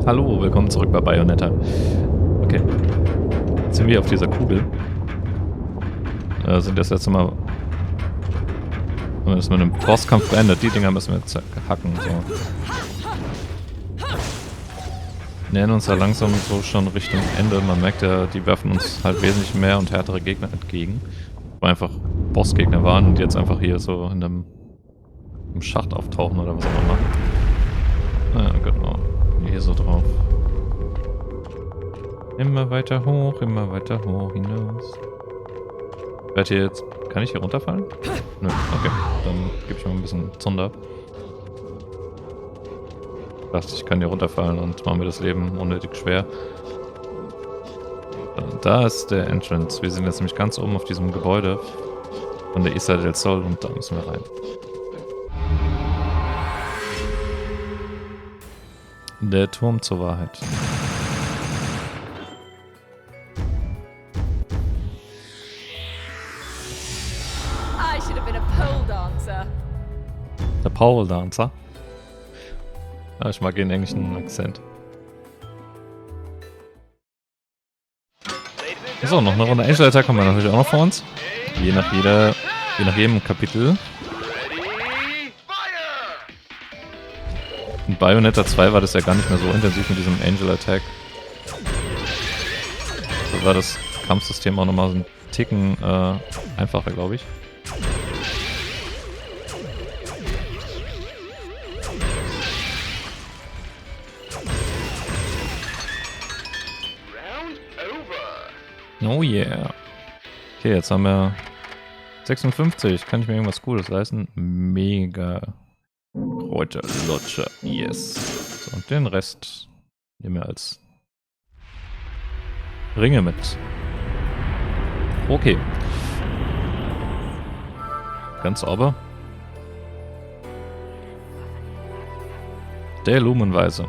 Hallo, willkommen zurück bei Bayonetta. Okay. Jetzt sind wir auf dieser Kugel. Sind das letzte Mal... Das mit einem Bosskampf beendet. Die Dinger müssen wir jetzt hacken. So. Nähern uns ja langsam so schon Richtung Ende. Man merkt ja, die werfen uns halt wesentlich mehr und härtere Gegner entgegen. Wo einfach Bossgegner waren und jetzt einfach hier so in einem Schacht auftauchen oder was auch immer. Ja, genau. Hier so drauf. Immer weiter hoch hinaus. Werd hier jetzt... Kann ich hier runterfallen? Nö, okay. Dann gebe ich mal ein bisschen Zunder. Ich dachte, ich kann hier runterfallen und mache mir das Leben unnötig schwer. Da ist der Entrance. Wir sind jetzt nämlich ganz oben auf diesem Gebäude von der Isla del Sol und da müssen wir rein. Der Turm zur Wahrheit. I should have been a pole dancer. Der Pole Dancer. Ah, ich mag den englischen Akzent. So, noch eine Runde Angel Attack haben wir natürlich auch noch vor uns. Je nach jedem Kapitel. In Bayonetta 2 war das ja gar nicht mehr so intensiv mit diesem Angel Attack. Da war das Kampfsystem auch nochmal so ein Ticken einfacher, glaube ich. Oh yeah. Okay, jetzt haben wir 56. Kann ich mir irgendwas Cooles leisten? Mega. Kräuter, Lutscher, yes. So, und den Rest nehmen wir als Ringe mit. Okay. Ganz sauber. Der LUMEN-Weise.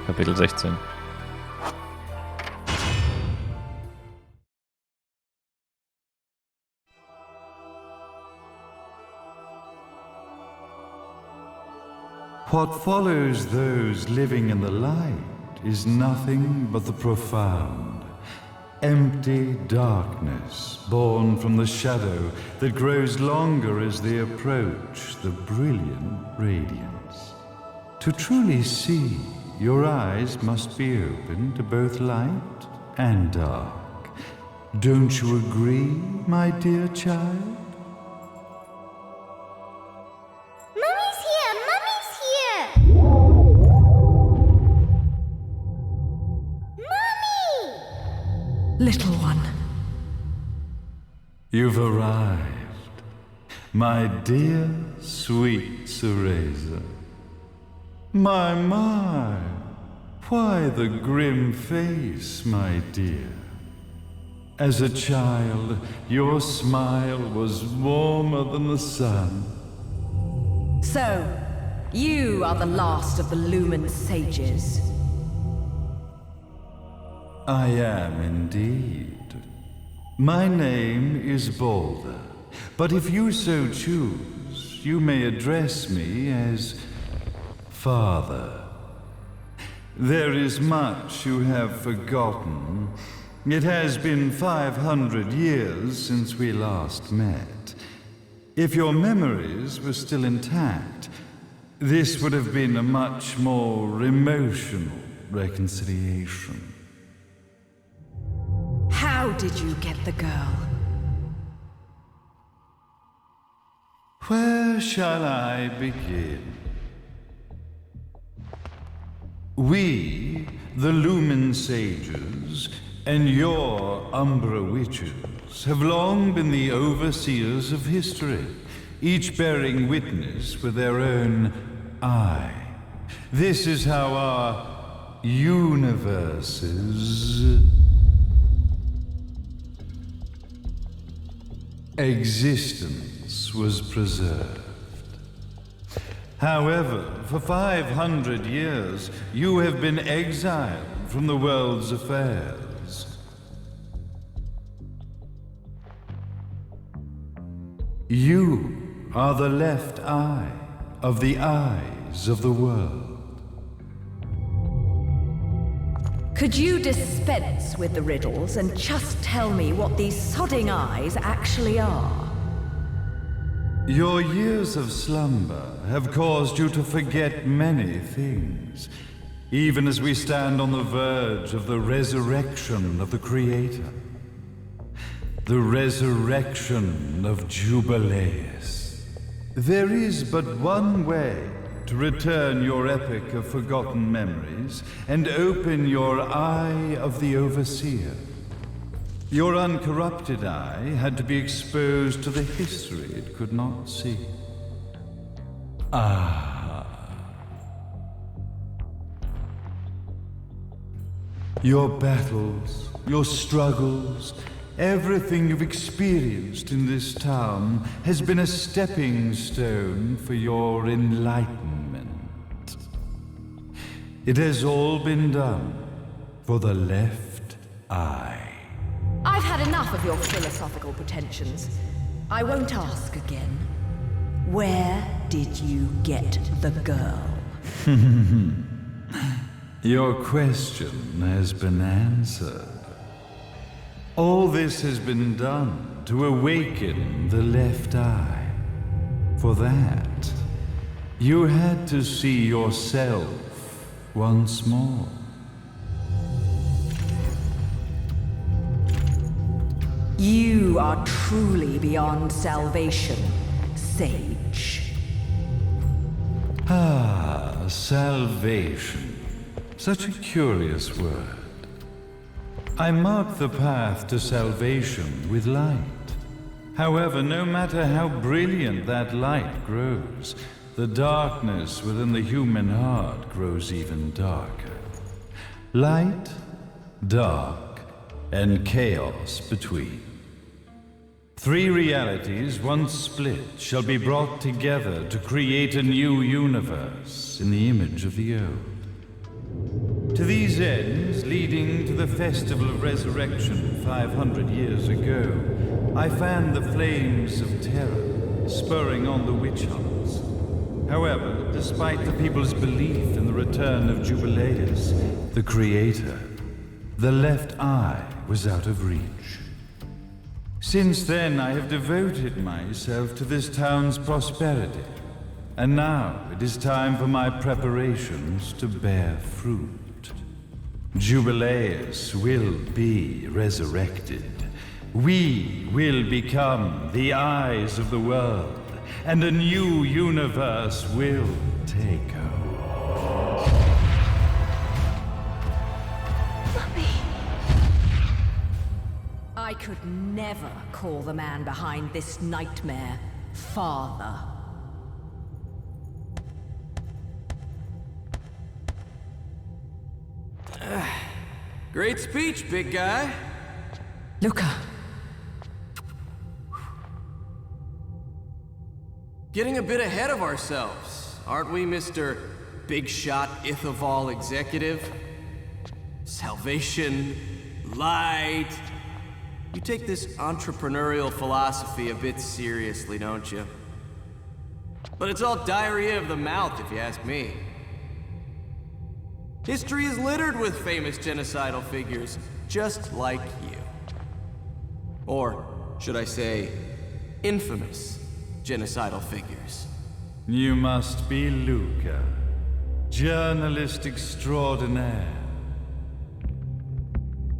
Kapitel 16. What follows those living in the light is nothing but the profound, empty darkness born from the shadow that grows longer as they approach the brilliant radiance. To truly see, your eyes must be open to both light and dark. Don't you agree, my dear child? Little one. You've arrived, my dear, sweet Cereza. My, why the grim face, my dear? As a child, your smile was warmer than the sun. So, you are the last of the LUMEN sages. I am indeed. My name is Balder, but if you so choose, you may address me as Father. There is much you have forgotten. It has been 500 years since we last met. If your memories were still intact, this would have been a much more emotional reconciliation. How did you get the girl? Where shall I begin? We, the LUMEN sages, and your Umbra witches, have long been the overseers of history, each bearing witness with their own eye. This is how our universes existence was preserved. However, for 500 years, you have been exiled from the world's affairs. You are the left eye, of the eyes of the world. Could you dispense with the riddles and just tell me what these sodding eyes actually are? Your years of slumber have caused you to forget many things, even as we stand on the verge of the resurrection of the Creator. The resurrection of Jubileus. There is but one way to return your epic of forgotten memories and open your eye of the overseer. Your uncorrupted eye had to be exposed to the history it could not see. Your battles, your struggles, everything you've experienced in this town has been a stepping stone for your enlightenment. It has all been done for the left eye. I've had enough of your philosophical pretensions. I won't ask again. Where did you get the girl? Your question has been answered. All this has been done to awaken the left eye. For that, you had to see yourself once more. You are truly beyond salvation, sage. Salvation. Such a curious word. I mark the path to salvation with light. However, no matter how brilliant that light grows, the darkness within the human heart grows even darker. Light, dark, and chaos between. Three realities, once split, shall be brought together to create a new universe in the image of the old. To these ends, leading to the Festival of Resurrection 500 years ago, I fanned the flames of terror, spurring on the witch hunts. However, despite the people's belief in the return of Jubileus, the Creator, the left eye was out of reach. Since then, I have devoted myself to this town's prosperity, and now it is time for my preparations to bear fruit. Jubileus will be resurrected. We will become the eyes of the world, and a new universe will take over. I could never call the man behind this nightmare father. Great speech, big guy. Luca. Getting a bit ahead of ourselves, aren't we, Mr. Big Shot Ithaval Executive? Salvation, light. You take this entrepreneurial philosophy a bit seriously, don't you? But it's all diarrhea of the mouth, if you ask me. History is littered with famous genocidal figures, just like you. Or, should I say, infamous genocidal figures. You must be Luca, journalist extraordinaire.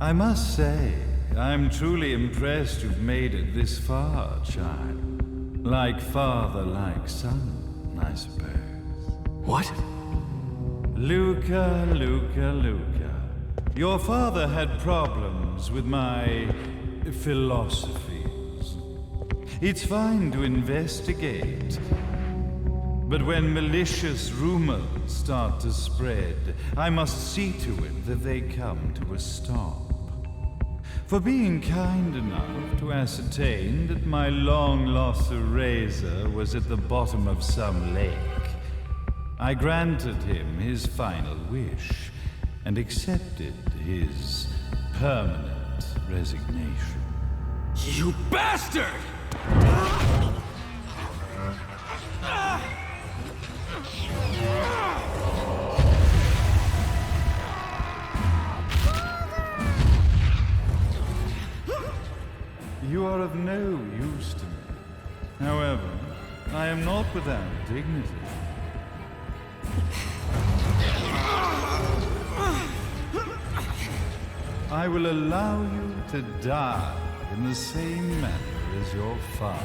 I must say, I'm truly impressed you've made it this far, child. Like father, like son, I suppose. What? Luca, Luca, Luca. Your father had problems with my philosophies. It's fine to investigate, but when malicious rumors start to spread, I must see to it that they come to a stop. For being kind enough to ascertain that my long-lost eraser was at the bottom of some lake, I granted him his final wish and accepted his permanent resignation. You bastard! am not without dignity. I will allow you to die in the same manner as your father.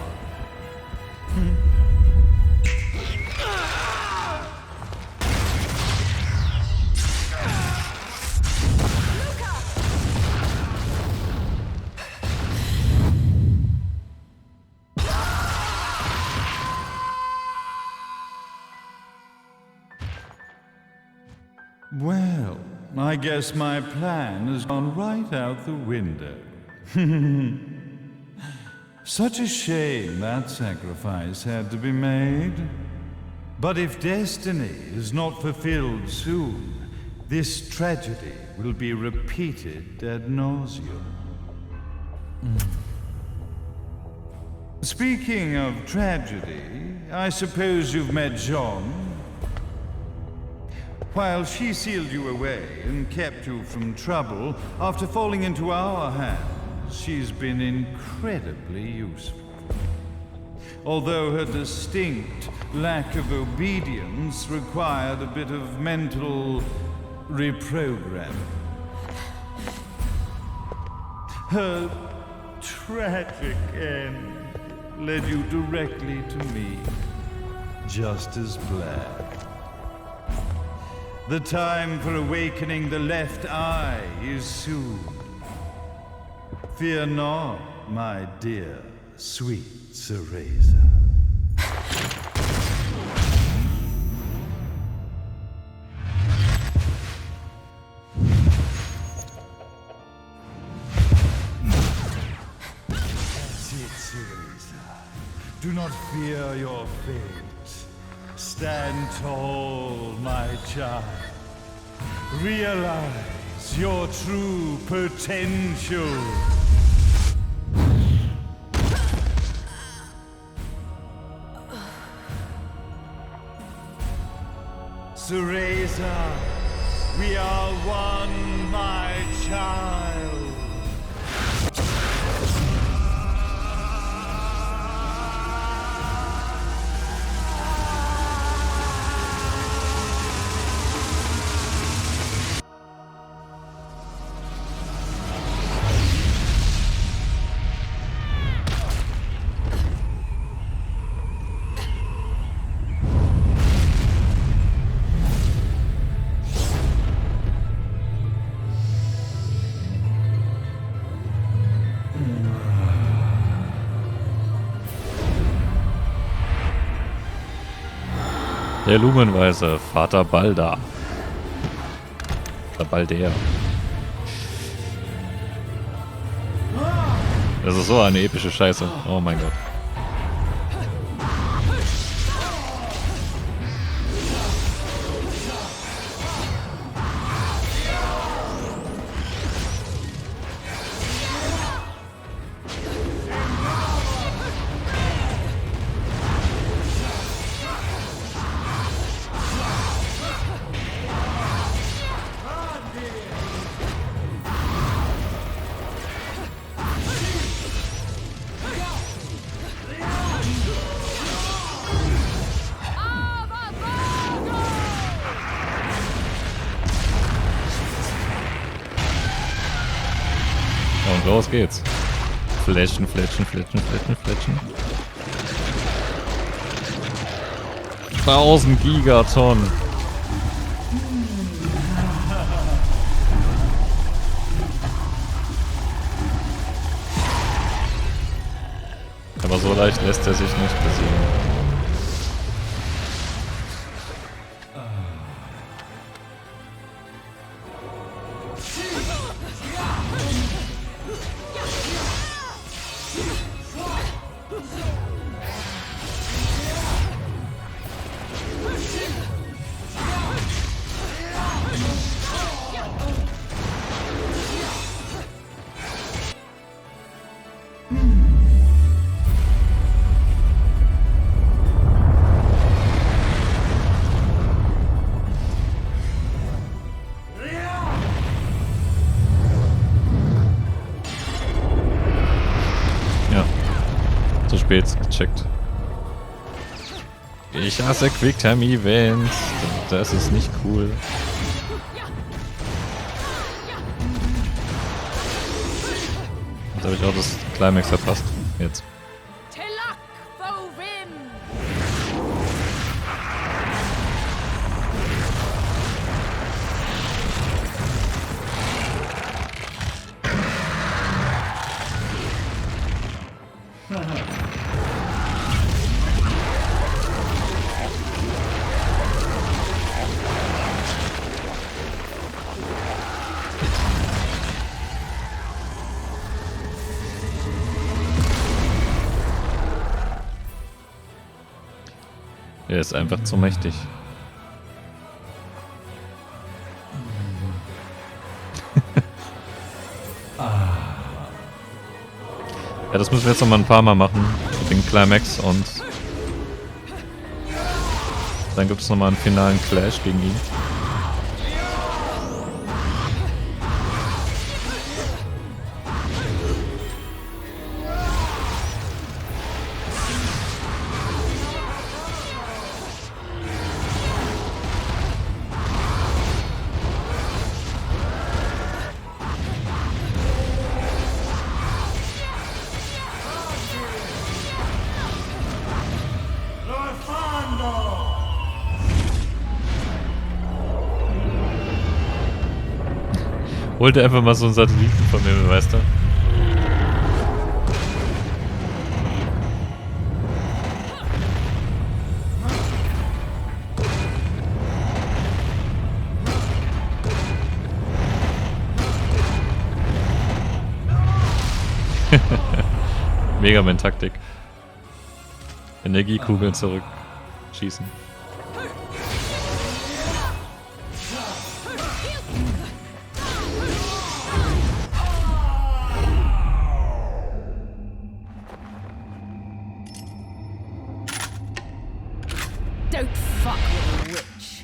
Well, I guess my plan has gone right out the window. Such a shame that sacrifice had to be made. But if destiny is not fulfilled soon, this tragedy will be repeated ad nauseum. Speaking of tragedy, I suppose you've met Jean. While she sealed you away and kept you from trouble, after falling into our hands, she's been incredibly useful. Although her distinct lack of obedience required a bit of mental reprogramming. Her tragic end led you directly to me, just as planned. The time for awakening the left eye is soon. Fear not, my dear, sweet Cereza. That's it, Cereza. Do not fear your fate. Stand tall, my child. Realize your true potential. Cereza, we are one, my child. Der LUMEN-Weise, Vater Balda. Oder Balder. Das ist so eine epische Scheiße. Oh mein Gott. Und los geht's. Fletschen, fletschen, fletschen, fletschen, fletschen. 1000 Gigaton. Aber so leicht lässt er sich nicht besiegen. Spät gecheckt. Ich hasse Quicktime-Events. Das ist nicht cool. Jetzt habe ich auch das Climax verpasst. Jetzt. Er ist einfach zu mächtig. Ja, das müssen wir jetzt noch mal ein paar Mal machen. Mit den Climax und dann gibt es noch mal einen finalen Clash gegen ihn. Holte einfach mal so einen Satelliten von mir, weißt du? Megaman-Taktik. Energiekugeln zurückschießen. Don't fuck with a witch.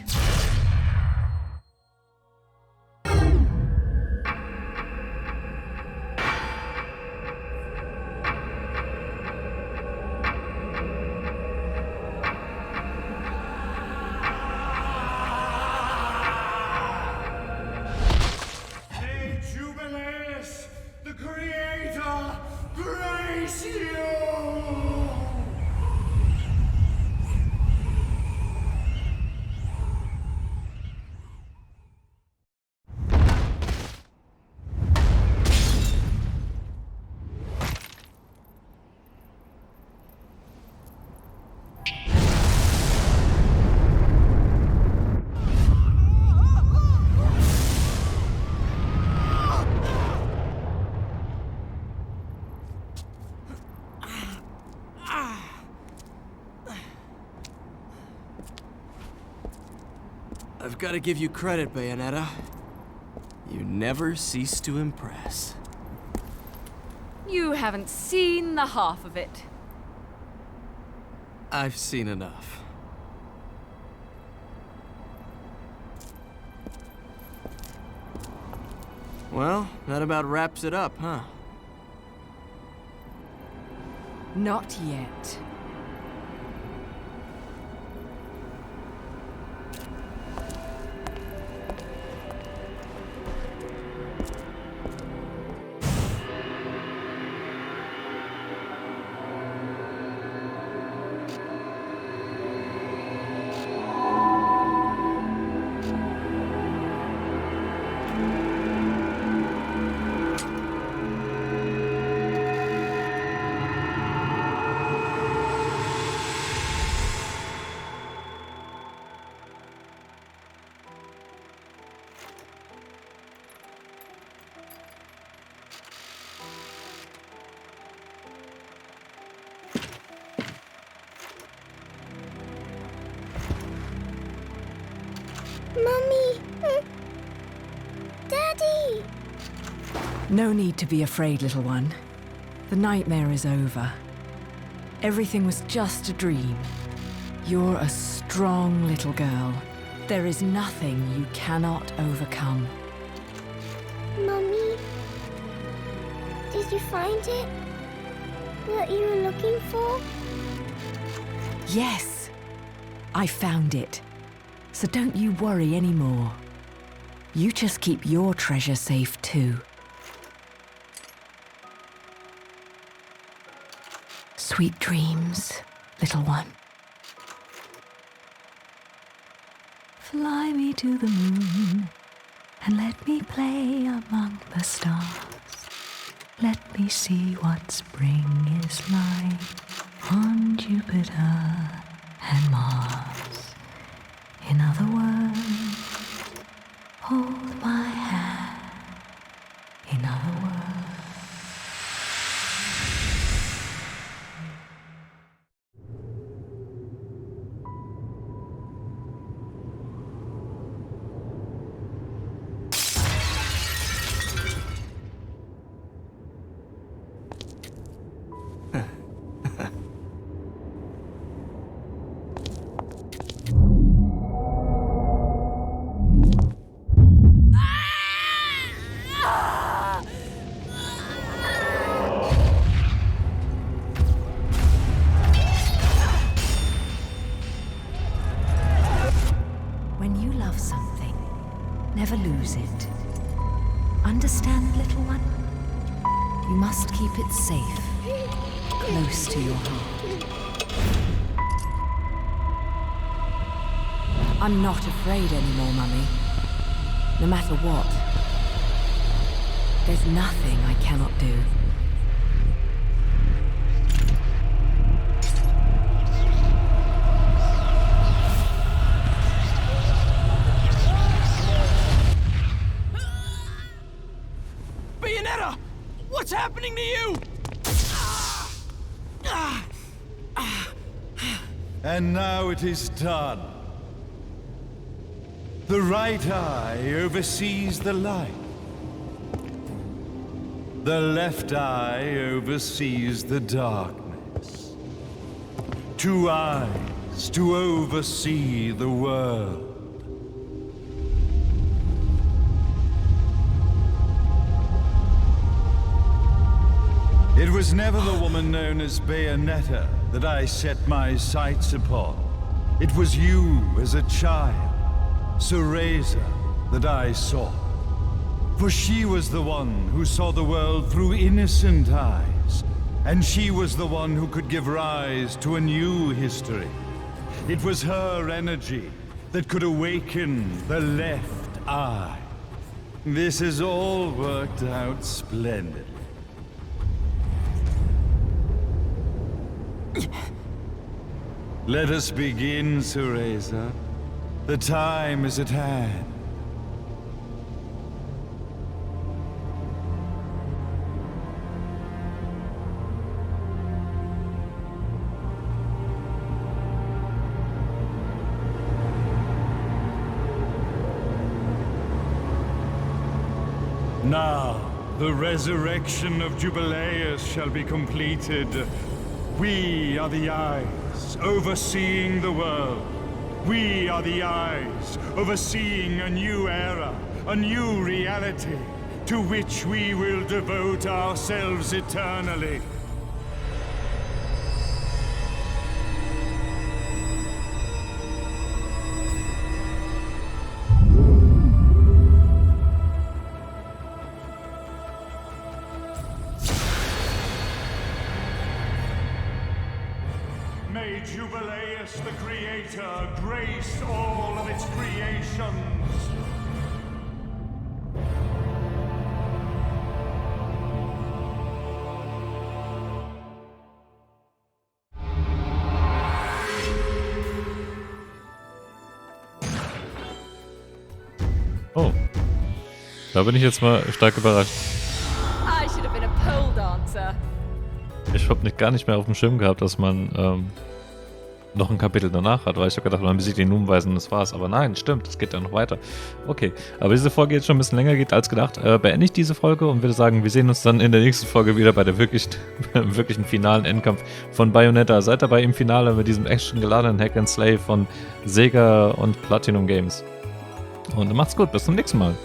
Hey, Jubilees, the Creator, grace you! I've got to give you credit, Bayonetta. You never cease to impress. You haven't seen the half of it. I've seen enough. Well, that about wraps it up, huh? Not yet. Mummy! Daddy! No need to be afraid, little one. The nightmare is over. Everything was just a dream. You're a strong little girl. There is nothing you cannot overcome. Mummy? Did you find it? What you were looking for? Yes, I found it. So don't you worry anymore. You just keep your treasure safe too. Sweet dreams, little one. Fly me to the moon and let me play among the stars. Let me see what spring is like on Jupiter and Mars. In other words, hold my hand. In other words. Never lose it. Understand, little one? You must keep it safe, close to your heart. I'm not afraid anymore, Mummy. No matter what. There's nothing I cannot do. Bayonetta! What's happening to you? And now it is done. The right eye oversees the light. The left eye oversees the darkness. 2 eyes to oversee the world. It was never the woman known as Bayonetta that I set my sights upon. It was you as a child, Cereza, that I sought. For she was the one who saw the world through innocent eyes, and she was the one who could give rise to a new history. It was her energy that could awaken the left eye. This has all worked out splendidly. Let us begin, Cereza. The time is at hand. Now, the resurrection of Jubileus shall be completed. We are the eyes, overseeing the world. We are the eyes, overseeing a new era, a new reality, to which we will devote ourselves eternally. May Jubileus the Creator grace all of its creations. Oh. Da bin ich jetzt mal stark überrascht. I should have been a pole dancer. Ich habe gar nicht mehr auf dem Schirm gehabt, dass man noch ein Kapitel danach hat, weil ich habe gedacht, man besiegt die Numenweisen und das war's. Aber nein, stimmt, es geht ja noch weiter. Okay, aber diese Folge jetzt schon ein bisschen länger geht als gedacht, beende ich diese Folge und würde sagen, wir sehen uns dann in der nächsten Folge wieder bei der wirklichen finalen Endkampf von Bayonetta. Seid dabei im Finale mit diesem actiongeladenen Hack and Slay von Sega und Platinum Games. Und macht's gut, bis zum nächsten Mal.